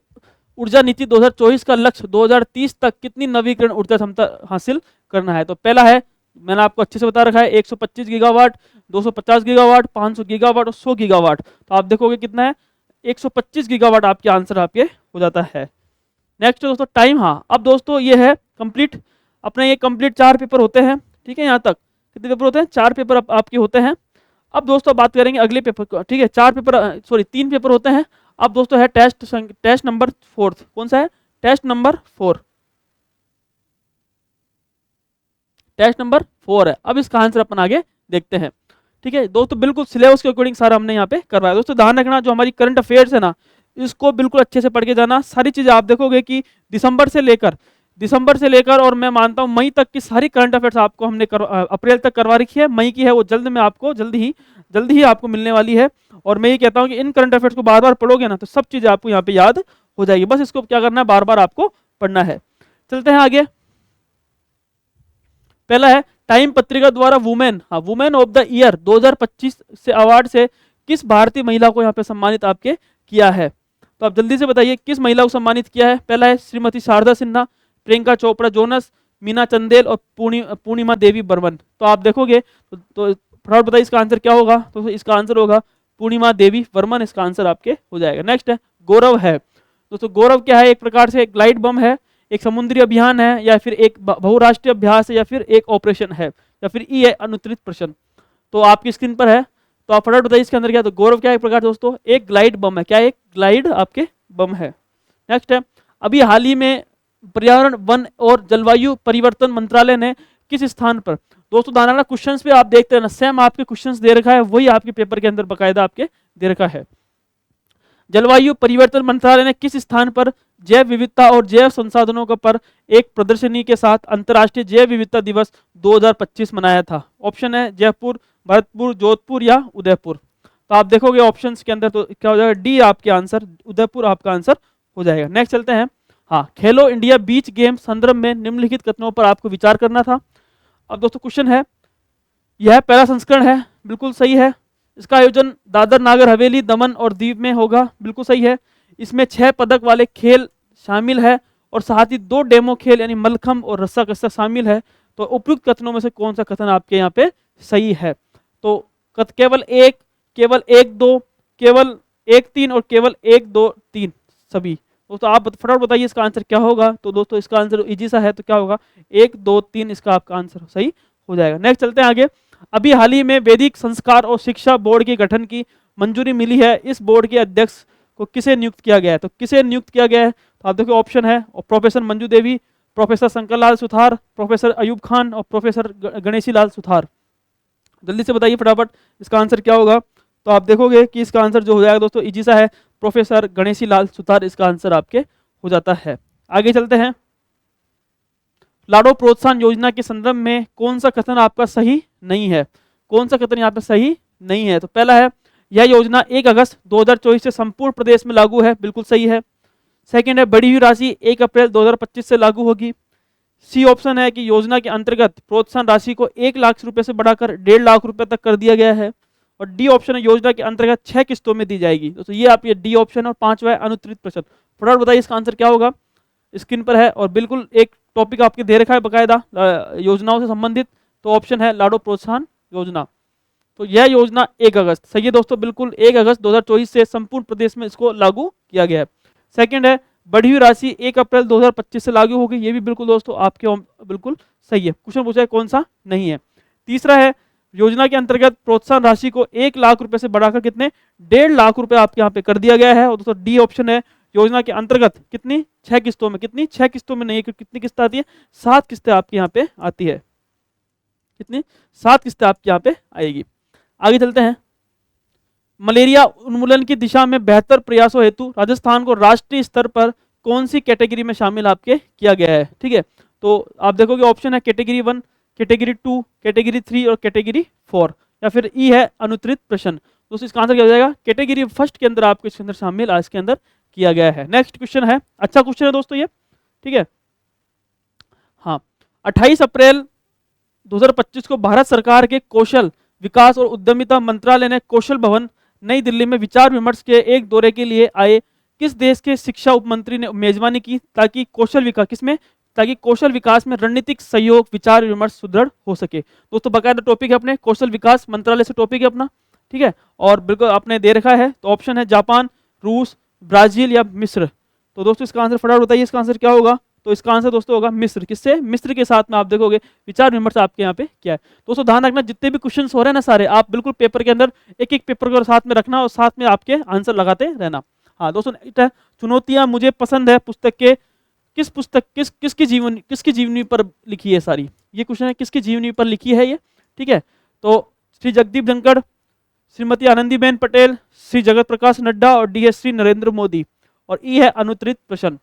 ऊर्जा नीति 2024 का लक्ष्य 2030 तक कितनी नवीकरण ऊर्जा क्षमता हासिल करना है। तो पहला है, मैंने आपको अच्छे से बता रखा है, 125 गीगावाट, 250 गीगावाट, 500 गीगावाट और 100 गीगावाट। तो आप देखोगे कितना है, 125 गीगावाट आपके आंसर आपके हो जाता है। नेक्स्ट दोस्तों टाइम। हाँ, अब दोस्तों ये है कंप्लीट, अपने ये कंप्लीट 4 पेपर होते हैं, ठीक है। यहाँ तक कितने पेपर होते हैं, 4 पेपर आपके होते हैं। अब दोस्तों बात करेंगे अगले पेपर, ठीक है। 3 पेपर होते हैं। अब दोस्तों है टेस्ट नंबर 4। कौन सा है, टेस्ट नंबर 4, टेस्ट नंबर 4 है। अब इसका आंसर अपन आगे देखते हैं, ठीक है दोस्तों। बिल्कुल सिलेबस के अकॉर्डिंग सारा हमने यहाँ पे करवाया। दोस्तों ध्यान रखना, जो हमारी करंट अफेयर्स है ना, इसको बिल्कुल अच्छे से पढ़ के जाना। सारी चीजें आप देखोगे कि दिसंबर से लेकर और मैं मानता हूँ मई तक की सारी करंट अफेयर्स आपको हमने अप्रैल तक करवा रखी है। मई की है वो जल्द में आपको जल्दी ही आपको मिलने वाली है। और मैं ये कहता हूँ कि इन करंट अफेयर्स को बार बार पढ़ोगे ना तो सब चीजें आपको यहाँ पे याद हो जाएगी। बस इसको क्या करना है, बार बार आपको पढ़ना है। चलते हैं आगे। पहला है टाइम पत्रिका द्वारा वुमेन ऑफ द ईयर 2025 से अवार्ड से किस भारतीय महिला को यहाँ पे सम्मानित आपके किया है। तो आप जल्दी से बताइए किस महिला को सम्मानित किया है। पहला है श्रीमती शारदा सिन्हा, प्रियंका चोपड़ा जोनस, मीना चंदेल और पूर्णिमा देवी बर्मन। तो आप देखोगे तो फटाफट बताइए इसका आंसर क्या होगा। तो इसका आंसर होगा पूर्णिमा देवी वर्मन, इसका आंसर आपके हो जाएगा। नेक्स्ट है गौरव है। दोस्तों गौरव क्या है, एक प्रकार से एक ग्लाइड बम है, एक समुद्री अभियान है, या फिर एक बहुराष्ट्रीय अभ्यास है, या फिर एक ऑपरेशन है, या फिर ई है अनुत्तरित प्रश्न। तो आपकी स्क्रीन पर है, तो आप फटाफट बताइए इसके अंदर क्या। तो गौरव क्या है, एक प्रकार दोस्तों एक ग्लाइड बम है। क्या एक ग्लाइड आपके बम है। नेक्स्ट है, अभी हाल ही में पर्यावरण वन और जलवायु परिवर्तन मंत्रालय ने किस स्थान पर। दोस्तों दाना क्वेश्चंस पे आप देखते हैं ना, सेम आपके क्वेश्चंस दे रखा है, वही आपके पेपर के अंदर बकायदा आपके दे रखा है। जलवायु परिवर्तन मंत्रालय ने किस स्थान पर जैव विविधता और जैव संसाधनों का पर एक प्रदर्शनी के साथ अंतर्राष्ट्रीय जैव विविधता दिवस 2025 मनाया था। ऑप्शन है जयपुर, भरतपुर, जोधपुर या उदयपुर। तो आप देखोगे ऑप्शंस के अंदर तो क्या हो जाएगा, डी आपके आंसर, उदयपुर आपका आंसर हो जाएगा। नेक्स्ट चलते हैं। हाँ, खेलो इंडिया बीच गेम संदर्भ में निम्नलिखित कथनों पर आपको विचार करना था। अब दोस्तों क्वेश्चन है, यह पहला संस्करण है, बिल्कुल सही है। इसका आयोजन दादर नागर हवेली दमन और दीव में होगा, बिल्कुल सही है। इसमें 6 पदक वाले खेल शामिल है और साथ ही 2 डेमो खेल यानी मलखम और रस्सा कस्सा शामिल है। तो उपयुक्त कथनों में से कौन सा कथन आपके यहाँ पे सही है। तो केवल 1, केवल 1, 2, केवल 1, 3 और केवल 1, 2, 3 सभी। दोस्तों आप फटाफट बताइए इसका आंसर क्या होगा। तो दोस्तों इसका आंसर इजी सा है, तो क्या होगा 1, 2, 3 इसका आपका आंसर सही हो जाएगा। नेक्स्ट चलते हैं आगे। अभी हाल ही में वैदिक संस्कार और शिक्षा बोर्ड के गठन की मंजूरी मिली है। इस बोर्ड के अध्यक्ष को किसे नियुक्त किया गया है। तो किसे नियुक्त किया गया है, तो आप देखो ऑप्शन है professor Manju Devi, professor Shankar Lal Suthar, professor Ayub Khan और प्रोफेसर गणेशी लाल सुथार। जल्दी से बताइए फटाफट इसका आंसर क्या होगा। तो आप देखोगे कि इसका आंसर जो हो जाएगा दोस्तों इजी सा है, प्रोफेसर गणेशी लाल सुथार इसका आंसर आपके हो जाता है। आगे चलते हैं। लाडो प्रोत्साहन योजना के संदर्भ में कौन सा कथन आपका सही नहीं है। कौन सा कथन यहाँ पे सही नहीं है। तो पहला है यह योजना 1 अगस्त 2024 से संपूर्ण प्रदेश में लागू है, बिल्कुल सही है। सेकंड है बढ़ी हुई राशि 1 अप्रैल 2025 से लागू होगी। सी ऑप्शन है कि योजना के अंतर्गत प्रोत्साहन राशि को 1 लाख रुपए से बढ़ाकर 1.5 लाख रुपए तक कर दिया गया है। और डी ऑप्शन है योजना के अंतर्गत 6 किस्तों में दी जाएगी। तो ये आप ये डी ऑप्शन और 5वां है अनुत्तरित प्रश्न। फटाफट बताइए इसका आंसर क्या होगा। स्क्रीन पर है और बिल्कुल एक टॉपिक आपके दे रखा है बकायदा योजनाओं से संबंधित। तो ऑप्शन है लाडो प्रोत्साहन योजना। तो यह योजना 1 अगस्त सही है दोस्तों, बिल्कुल 1 अगस्त 2024 से संपूर्ण प्रदेश में इसको लागू किया गया है। सेकंड है बढ़ी हुई राशि 1 अप्रैल 2025 से लागू होगी, ये भी बिल्कुल दोस्तों आपके बिल्कुल सही है। क्वेश्चन पूछा है कौन सा नहीं है। तीसरा है योजना के अंतर्गत प्रोत्साहन राशि को 1 लाख रुपए से बढ़ाकर कितने 1.5 लाख रुपए आपके यहाँ पे कर दिया गया है। और दोस्तों डी ऑप्शन है, योजना के अंतर्गत कितनी 6 किस्तों में, कितनी 6 किस्तों में नहीं है, कितनी किस्त आती है 7 किस्तें आपके यहाँ पे आती है, कितनी 7 किस्तें आपके यहाँ पे आएगी। आगे चलते हैं। मलेरिया उन्मूलन की दिशा में बेहतर प्रयासों हेतु राजस्थान को राष्ट्रीय स्तर पर कौन सी कैटेगरी में शामिल आपके किया गया है, ठीक है। तो आप देखोगे ऑप्शन है कैटेगरी 1, कैटेगरी 2, कैटेगरी 3 और कैटेगरी 4, या फिर ई है अनुत्तरित प्रश्न। दोस्तों इसका आंसर क्या हो जाएगा, कैटेगरी फर्स्ट के अंदर आपको इसके अंदर शामिल इसके अंदर किया गया है। नेक्स्ट क्वेश्चन है, अच्छा क्वेश्चन है दोस्तों ये, ठीक है। हाँ, 28 अप्रैल 2025 को भारत सरकार के कौशल विकास और उद्यमिता मंत्रालय ने कौशल भवन नई दिल्ली में विचार विमर्श के एक दौरे के लिए आए किस देश के शिक्षा उपमंत्री ने मेजबानी की ताकि कौशल विकास किसमें ताकि कौशल विकास में रणनीतिक सहयोग विचार विमर्श सुदृढ़ हो सके। दोस्तों बकायदा टॉपिक है अपने कौशल विकास मंत्रालय से टॉपिक है अपना, ठीक है। और बिल्कुल आपने दे रखा है, तो ऑप्शन है जापान, रूस, ब्राजील या मिस्र। तो दोस्तों इसका आंसर फटाफट बताइए, इसका आंसर क्या होगा। तो इसका आंसर दोस्तों होगा मिस्र। किससे, मिस्र के साथ में आप देखोगे विचार विमर्श आपके यहाँ पे क्या है। दोस्तों ध्यान रखना जितने भी क्वेश्चन हो रहे हैं ना सारे, आप बिल्कुल पेपर के अंदर एक एक पेपर को साथ में रखना और साथ में आपके आंसर लगाते रहना। हाँ दोस्तों, चुनौतियां मुझे पसंद है पुस्तक के किस पुस्तक किसकी जीवनी पर लिखी है सारी, ये क्वेश्चन है किसकी जीवनी पर लिखी है ये, ठीक है। तो श्री जगदीप धनखड़, श्रीमती आनंदीबेन पटेल, श्री जगत प्रकाश नड्डा और डी श्री नरेंद्र मोदी। और ई है अनुत्तरित प्रश्न।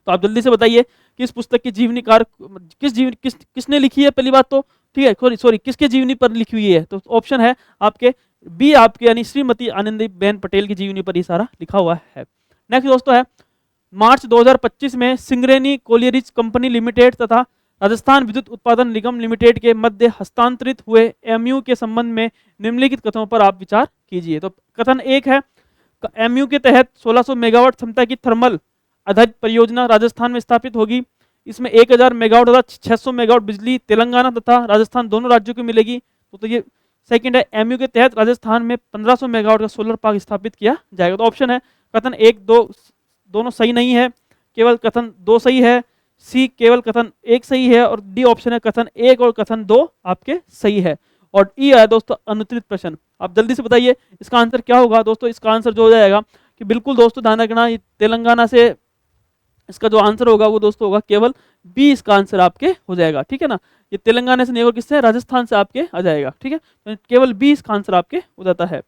तो आप जल्दी से बताइए कि इस पुस्तक की जीवनीकार किसने लिखी है पहली बात तो, ठीक है। सॉरी किसके जीवनी पर लिखी हुई है, तो ऑप्शन है आपके बी आपके यानी श्रीमती आनंदीबेन पटेल की जीवनी पर ये सारा लिखा हुआ है। नेक्स्ट दोस्तों है, मार्च 2025 में सिंगरेनी कोलियरिज कंपनी लिमिटेड तथा राजस्थान विद्युत उत्पादन निगम लिमिटेड के मध्य हस्तांतरित हुए एमयू के संबंध में निम्नलिखित कथनों पर आप विचार कीजिए। तो कथन एक है, एमयू के तहत 1600 मेगावाट क्षमता की थर्मल आधारित परियोजना राजस्थान में स्थापित होगी। इसमें 1000 मेगावाट तथा 600 मेगावाट बिजली तेलंगाना तथा राजस्थान दोनों राज्यों को मिलेगी। तो ये सेकंड है, एमयू के तहत राजस्थान में 1500 मेगावाट का सोलर पार्क स्थापित किया जाएगा। तो ऑप्शन है कथन 1, 2 दोनों सही नहीं है, केवल कथन 2 सही है, सी केवल कथन 1 सही है और डी ऑप्शन है कथन 1 और कथन 2 आपके सही है। और ई है दोस्तों अनुत्तरित प्रश्न। आप जल्दी से बताइए इसका आंसर क्या होगा। दोस्तों इसका आंसर जो हो जाएगा कि बिल्कुल दोस्तों ध्यान रखना, तेलंगाना से इसका जो आंसर होगा वो दोस्तों होगा केवल बी, इसका आंसर आपके हो जाएगा, ठीक है ना। ये तेलंगाना से नहीं होगा, किससे, राजस्थान से आपके आ जाएगा, ठीक है। तो केवल बी इसका आंसर आपके हो जाता है।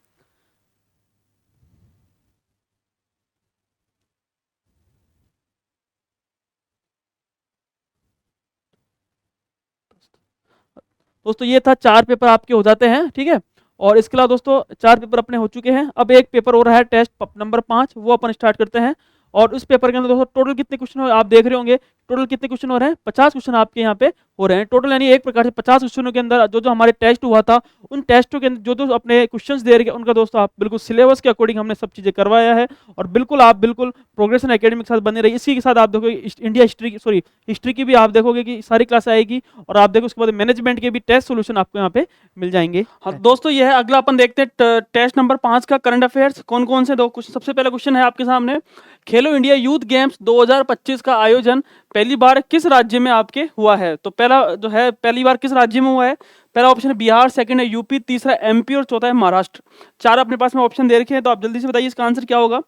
दोस्तों ये था 4 पेपर आपके हो जाते हैं, ठीक है। और इसके अलावा दोस्तों 4 पेपर अपने हो चुके हैं। अब एक पेपर हो रहा है टेस्ट नंबर 5, वो अपन स्टार्ट करते हैं। और उस पेपर के अंदर दोस्तों टोटल कितने क्वेश्चन हो आप देख रहे होंगे, टोटल कितने क्वेश्चन हो रहे हैं 50 क्वेश्चन आपके यहाँ पे हो रहे हैं टोटल, यानी एक प्रकार से 50 क्वेश्चनों के अंदर जो जो हमारे टेस्ट हुआ था उन टेस्टों के अंदर जो जो अपने क्वेश्चंस दे रहे हैं उनका दोस्तों आप बिल्कुल सिलेबस के अकॉर्डिंग हमने सब चीजें करवाया है। और बिल्कुल आप बिल्कुल प्रोग्रेशन एकेडमी के साथ बने रहिए। इसी के साथ आप देखोगे इंडिया हिस्ट्री सॉरी हिस्ट्री की भी आप देखोगे कि सारी क्लास आएगी। और आप देखो उसके बाद मैनेजमेंट के भी टेस्ट सोल्यूशन आपको यहाँ पे मिल जाएंगे। हाँ दोस्तों ये है अगला अपन देखते हैं टेस्ट नंबर 5 का करंट अफेयर्स कौन कौन से दो क्वेश्चन। सबसे पहला क्वेश्चन है आपके सामने, खेलो इंडिया यूथ गेम्स 2025 का आयोजन पहली बार किस राज्य में आपके हुआ है। तो पहला जो है पहली बार किस राज्य में हुआ है, पहला ऑप्शन है बिहार, सेकंड है यूपी, तीसरा एमपी और चौथा है महाराष्ट्र। 4 अपने पास में ऑप्शन दे रखे हैं, तो आप जल्दी से बताइए इसका आंसर क्या होगा।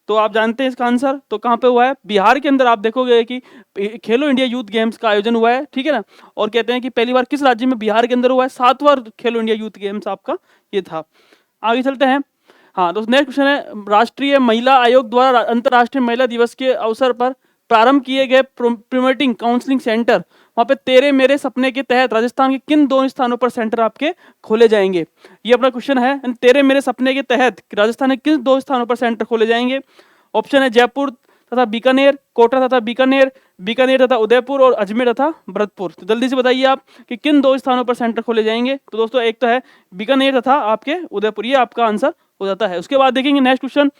तो आप जानते हैं इसका आंसर, तो कहाँ पे हुआ है, बिहार के अंदर आप देखोगे कि खेलो इंडिया यूथ गेम्स का आयोजन हुआ है, ठीक है ना। और कहते हैं कि पहली बार किस राज्य में, बिहार के अंदर हुआ है। 7वां खेलो इंडिया यूथ गेम्स आपका ये था। आगे चलते हैं। हाँ दोस्तों नेक्स्ट क्वेश्चन है, राष्ट्रीय महिला आयोग द्वारा अंतर्राष्ट्रीय महिला दिवस के अवसर पर प्रारंभ किए गए प्रोमोटिंग काउंसलिंग सेंटर, वहाँ पे तेरे मेरे सपने के तहत राजस्थान के किन 2 स्थानों पर सेंटर आपके खोले जाएंगे। ये अपना क्वेश्चन है, तेरे मेरे सपने के तहत राजस्थान के किन 2 स्थानों पर सेंटर खोले जाएंगे। ऑप्शन है जयपुर तथा बीकानेर, कोटा तथा बीकानेर, बीकानेर तथा उदयपुर और अजमेर तथा भरतपुर। तो जल्दी से बताइए आप कि किन 2 स्थानों पर सेंटर खोले जाएंगे। तो दोस्तों एक तो है बीकानेर तथा आपके उदयपुर, ये आपका आंसर हो जाता है। उसके बाद देखेंगे नेक्स्ट क्वेश्चन,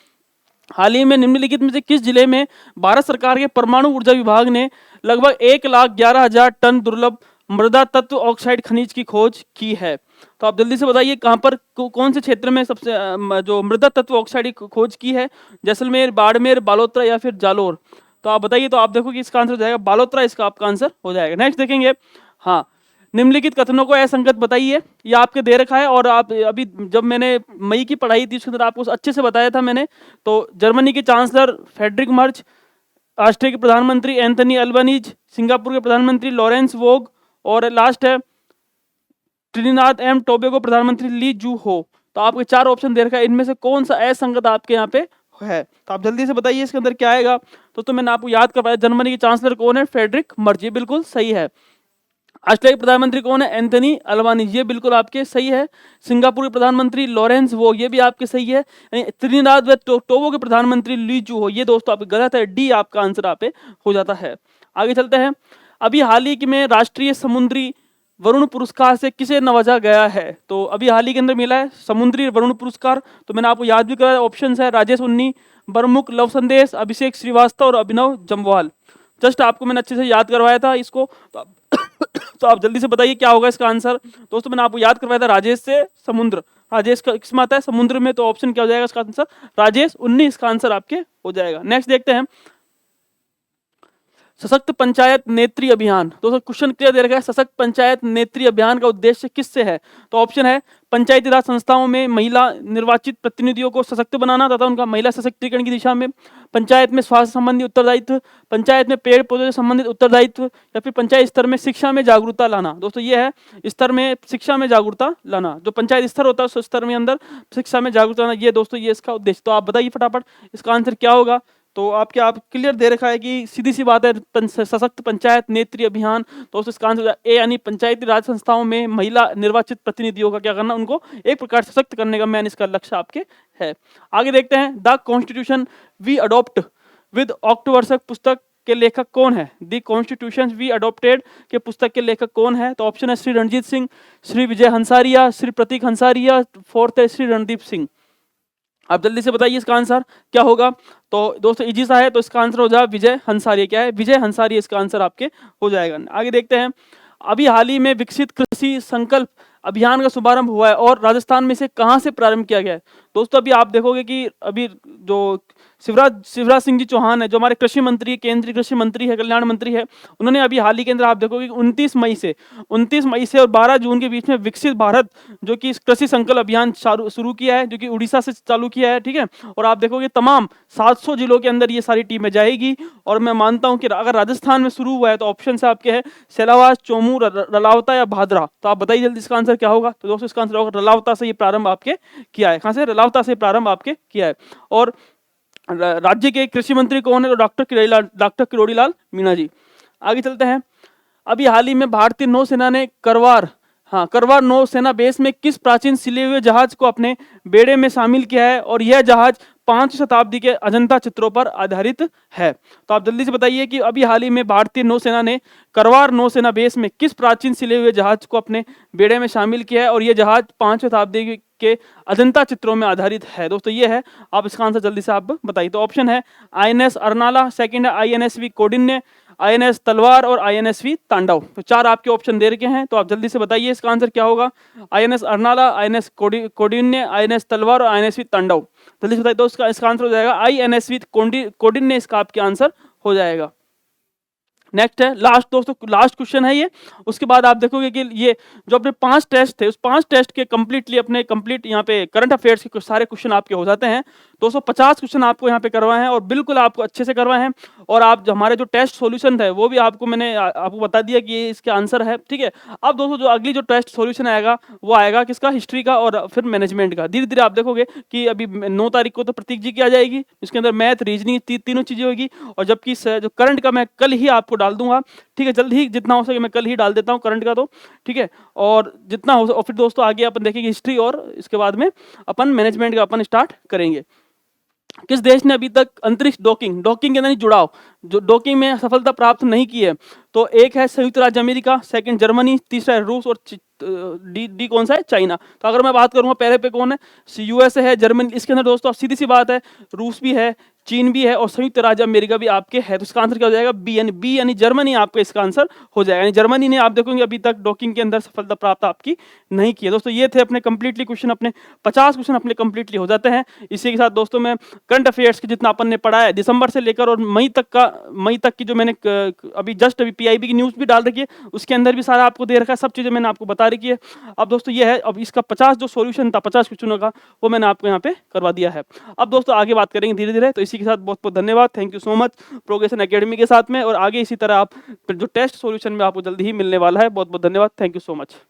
हाल ही में निम्नलिखित में से किस जिले में भारत सरकार के परमाणु ऊर्जा विभाग ने लगभग 1,11,000 टन दुर्लभ मृदा तत्व ऑक्साइड खनिज की खोज की है। तो आप जल्दी से बताइए कहां पर कौन से क्षेत्र में सबसे जो मृदा तत्व ऑक्साइड की खोज की है, जैसलमेर, बाड़मेर, बालोतरा या फिर जालोर। तो आप बताइए, तो आप देखो कि इसका आंसर हो जाएगा बालोतरा, इसका आपका आंसर हो जाएगा। नेक्स्ट देखेंगे, हाँ निम्नलिखित कथनों को असंगत बताइए। ये आपके दे रखा है और आप अभी जब मैंने मई की पढ़ाई थी उसके अंदर आपको अच्छे से बताया था मैंने। तो जर्मनी के चांसलर फ्रेडरिक मर्ज, ऑस्ट्रिया के प्रधानमंत्री एंथनी अल्बनीज, सिंगापुर के प्रधानमंत्री लॉरेंस वोग और लास्ट है ट्रिनिदाद एंड टोबैगो प्रधानमंत्री ली जू हो। तो आपके 4 ऑप्शन दे रखा है, इनमें से कौन सा असंगत आपके यहाँ पे है? तो आप जल्दी से बताइए इसके अंदर क्या आएगा। तो मैंने आपको याद करवाया, जर्मनी के चांसलर कौन है? फ्रेडरिक मर्ज, ये बिल्कुल सही है। ऑस्ट्रेलिया के प्रधानमंत्री कौन है? एंथनी अल्बानीज, ये बिल्कुल आपके सही है। सिंगापुर के प्रधानमंत्री लॉरेंस वो, ये भी आपके सही है। त्रिनिदाद व टोबैगो के प्रधानमंत्री ली जू हो, ये दोस्तों आपके गलत है। डी आपका आंसर आप पे हो जाता है। आगे चलते हैं। अभी हाल ही में राष्ट्रीय समुद्री वरुण पुरस्कार से किसे नवाजा गया है? तो अभी हाल ही के अंदर मिला है समुद्री वरुण पुरस्कार। तो मैंने आपको याद भी कराया, ऑप्शन है राजेश उन्नी, बरमुख लव संदेश, अभिषेक श्रीवास्तव और अभिनव जम्वाल। जस्ट आपको मैंने अच्छे से याद करवाया था इसको। तो आप जल्दी से बताइए क्या होगा इसका आंसर। दोस्तों मैंने आपको याद करवाया था राजेश से समुद्र, राजेश का किसमें आता है? समुद्र में। तो ऑप्शन क्या हो जाएगा इसका आंसर? राजेश 19 इसका आंसर आपके हो जाएगा। नेक्स्ट देखते हैं, सशक्त पंचायत नेत्री अभियान। दोस्तों क्वेश्चन क्लियर दे रखा है, सशक्त पंचायत नेत्री अभियान का उद्देश्य किससे है? तो ऑप्शन है पंचायती राज संस्थाओं में महिला निर्वाचित प्रतिनिधियों को सशक्त बनाना तथा उनका महिला सशक्तिकरण की दिशा में, पंचायत में स्वास्थ्य संबंधी उत्तरदायित्व, पंचायत में पेड़ पौधे से संबंधित उत्तरदायित्व, या फिर पंचायत स्तर में शिक्षा में जागरूकता लाना। दोस्तों ये है स्तर में शिक्षा में जागरूकता लाना, जो पंचायत स्तर होता है उस स्तर में अंदर शिक्षा में जागरूकता लाना, ये दोस्तों ये इसका उद्देश्य। तो आप बताइए फटाफट इसका आंसर क्या होगा। तो आपके आप क्लियर दे रखा है कि सीधी सी बात है सशक्त पंचायत नेत्री अभियान। तो इसका आंसर ए, यानी पंचायती राज संस्थाओं में महिला निर्वाचित प्रतिनिधियों का क्या करना, उनको एक प्रकार सशक्त करने का मैन इसका लक्ष्य आपके है। आगे देखते हैं, the constitution we adopt with ऑक्टोवर्सक पुस्तक के लेखक कौन है? द कॉन्स्टिट्यूशन वी अडॉप्टेड के पुस्तक के लेखक कौन है? तो ऑप्शन है श्री रणजीत सिंह, श्री विजय हंसारिया, श्री प्रतीक हंसारिया, फोर्थ है श्री रणदीप सिंह। आप जल्दी से बताइए इसका आंसर क्या होगा। तो दोस्तों इजी सा है, तो इसका आंसर हो जाएगा विजय हंसारिया। क्या है? विजय हंसारिया इसका आंसर आपके हो जाएगा। आगे देखते हैं, अभी हाल ही में विकसित कृषि संकल्प अभियान का शुभारंभ हुआ है और राजस्थान में से कहां से प्रारंभ किया गया है? दोस्तों अभी आप देखोगे कि अभी जो शिवराज सिंह जी चौहान है, जो हमारे कृषि मंत्री, केंद्रीय कृषि मंत्री है, कल्याण मंत्री है, उन्होंने अभी हाल ही के अंदर आप देखोगे 29 मई से और 12 जून के बीच में विकसित भारत जो कि कृषि संकल्प अभियान शुरू किया है, जो कि उड़ीसा से चालू किया है। ठीक है, और आप देखोगे तमाम 700 जिलों के अंदर ये सारी टीमें जाएगी। और मैं मानता हूं कि अगर राजस्थान में शुरू हुआ है तो ऑप्शन से आपके है सेलावास, चोमू, रलावता या भादरा। तो आप बताइए जल्दी इसका आंसर क्या होगा। तो दोस्तों इसका आंसर होगा रलावता से ये प्रारंभ आपके किया है। कहां से? रलावता से प्रारंभ आपके किया है। और राज्य के कृषि मंत्री कौन है? तो डॉक्टर किरोड़ीलाल मीणा जी। आगे चलते हैं, अभी हाल ही में भारतीय नौसेना ने करवार नौसेना बेस में किस प्राचीन सिले हुए जहाज को अपने बेड़े में शामिल किया है और यह जहाज 5वीं शताब्दी के अजंता चित्रों पर आधारित है? तो आप जल्दी से बताइए कि अभी हाल ही में भारतीय नौसेना ने करवार नौसेना बेस में किस प्राचीन सिले हुए जहाज को अपने बेड़े में शामिल किया है और यह जहाज 5वीं शताब्दी के अजंता चित्रों में आधारित है। दोस्तों ये है, आप इसका आंसर जल्दी से आप बताइए। तो ऑप्शन है INS अर्नाला, सेकंड है INSV कौंडिन्य, INS तलवार और INSV तांडव। तो 4 आपके ऑप्शन दे रखे हैं, तो आप जल्दी से बताइए इसका आंसर क्या होगा। INS Arnala, INS Kaundinya, INS तलवार और INSV तांडव। जल्दी से बताइए। तो इसका आंसर हो जाएगा INSV कौंडिन्य, इसका आपके आंसर हो जाएगा। नेक्स्ट है लास्ट, दोस्तों लास्ट क्वेश्चन है ये। उसके बाद आप देखोगे कि ये जो अपने 5 टेस्ट थे, उस 5 टेस्ट के कंप्लीट यहाँ पे करंट अफेयर्स के सारे क्वेश्चन आपके हो जाते हैं। 250 क्वेश्चन आपको यहाँ पे करवाए हैं और बिल्कुल आपको अच्छे से करवाए हैं। और आप जो हमारे जो टेस्ट सॉल्यूशन है वो भी आपको मैंने आपको बता दिया कि ये इसके आंसर है। ठीक है, अब दोस्तों जो अगली जो टेस्ट सॉल्यूशन आएगा वो आएगा किसका? हिस्ट्री का और फिर मैनेजमेंट का। धीरे धीरे आप देखोगे कि अभी 9 तारीख को तो प्रतीक जी की आ जाएगी, इसके अंदर मैथ, रीजनिंग तीनों चीजें होगी। और जबकि जो करंट का मैं कल ही आपको डाल दूंगा। ठीक है, जल्द ही जितना हो सके मैं कल ही डाल देता हूँ करंट का। तो ठीक है, और जितना हो और फिर दोस्तों आगे अपन देखेंगे हिस्ट्री और इसके बाद में अपन मैनेजमेंट का अपन स्टार्ट करेंगे। किस देश ने अभी तक अंतरिक्ष डॉकिंग के अंदर नहीं जुड़ाव, जो डॉकिंग में सफलता प्राप्त नहीं की है? तो एक है संयुक्त राज्य अमेरिका, सेकंड जर्मनी, तीसरा है रूस और डी कौन सा है? चाइना। तो अगर मैं बात करूंगा पहले पे कौन है? USA है, जर्मनी। इसके अंदर दोस्तों सीधी सी बात है, रूस भी है, चीन भी है और संयुक्त राज्य अमेरिका भी आपके है। तो इसका आंसर क्या हो जाएगा? बी यानी जर्मनी आपका इसका आंसर हो जाएगा। यानी जर्मनी ने आप देखोगे अभी तक डॉकिंग के अंदर सफलता प्राप्त आपकी नहीं की है। दोस्तों ये थे अपने कंप्लीटली क्वेश्चन, अपने 50 क्वेश्चन अपने कंप्लीटली हो जाते हैं। इसी के साथ दोस्तों मैं करंट अफेयर्स की जितना अपन ने पढ़ा है दिसंबर से लेकर और मई तक की जो मैंने अभी जस्ट अभी पीआईबी की न्यूज़ भी डाल रखी है, उसके अंदर भी सारा आपको दे रखा है, सब चीज़ें मैंने आपको बता रखी है। अब दोस्तों ये है, अब इसका 50 जो सॉल्यूशन था 50 क्वेश्चनों का, वो मैंने आपको यहाँ पे करवा दिया है। अब दोस्तों आगे बात करेंगे धीरे धीरे। तो इसी के साथ बहुत बहुत धन्यवाद, thank you so much progression academy के साथ में, और आगे इसी तरह आप जो टेस्ट सॉल्यूशन में आपको जल्दी ही मिलने वाला है। बहुत बहुत धन्यवाद, थैंक यू सो मच।